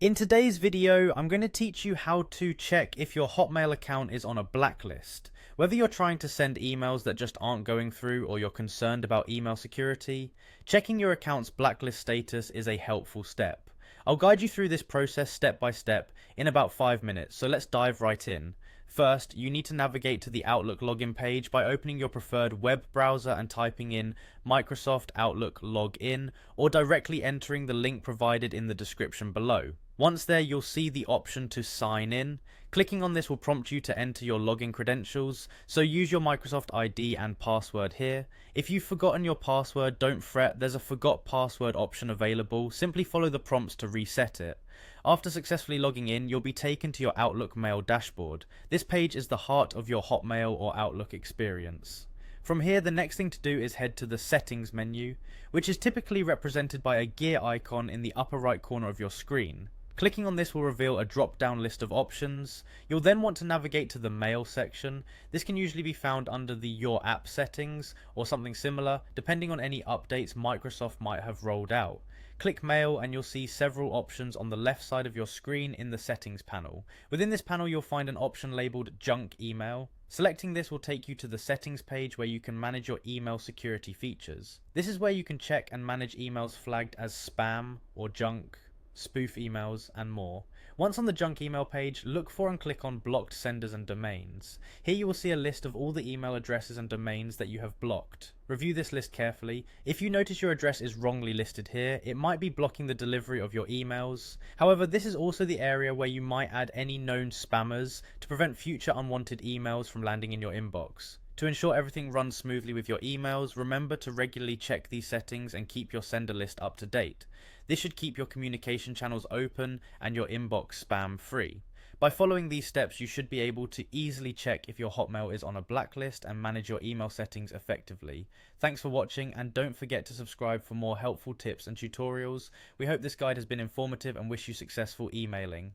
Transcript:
In today's video, I'm going to teach you how to check if your Hotmail account is on a blacklist. Whether you're trying to send emails that just aren't going through or you're concerned about email security, checking your account's blacklist status is a helpful step. I'll guide you through this process step by step in about 5 minutes, so let's dive right in. First, you need to navigate to the Outlook login page by opening your preferred web browser and typing in Microsoft Outlook Login, or directly entering the link provided in the description below. Once there, you'll see the option to sign in. Clicking on this will prompt you to enter your login credentials, so use your Microsoft ID and password here. If you've forgotten your password, don't fret, there's a forgot password option available. Simply follow the prompts to reset it. After successfully logging in, you'll be taken to your Outlook Mail dashboard. This page is the heart of your Hotmail or Outlook experience. From here, the next thing to do is head to the Settings menu, which is typically represented by a gear icon in the upper right corner of your screen. Clicking on this will reveal a drop-down list of options. You'll then want to navigate to the Mail section. This can usually be found under the Your App settings or something similar, depending on any updates Microsoft might have rolled out. Click Mail and you'll see several options on the left side of your screen in the Settings panel. Within this panel, you'll find an option labeled Junk Email. Selecting this will take you to the settings page where you can manage your email security features. This is where you can check and manage emails flagged as spam or junk, spoof emails, and more. Once on the junk email page, look for and click on blocked senders and domains. Here you will see a list of all the email addresses and domains that you have blocked. Review this list carefully. If you notice your address is wrongly listed here, it might be blocking the delivery of your emails. However, this is also the area where you might add any known spammers to prevent future unwanted emails from landing in your inbox. To ensure everything runs smoothly with your emails, remember to regularly check these settings and keep your sender list up to date. This should keep your communication channels open and your inbox spam free. By following these steps, you should be able to easily check if your Hotmail is on a blacklist and manage your email settings effectively. Thanks for watching, and don't forget to subscribe for more helpful tips and tutorials. We hope this guide has been informative and wish you successful emailing.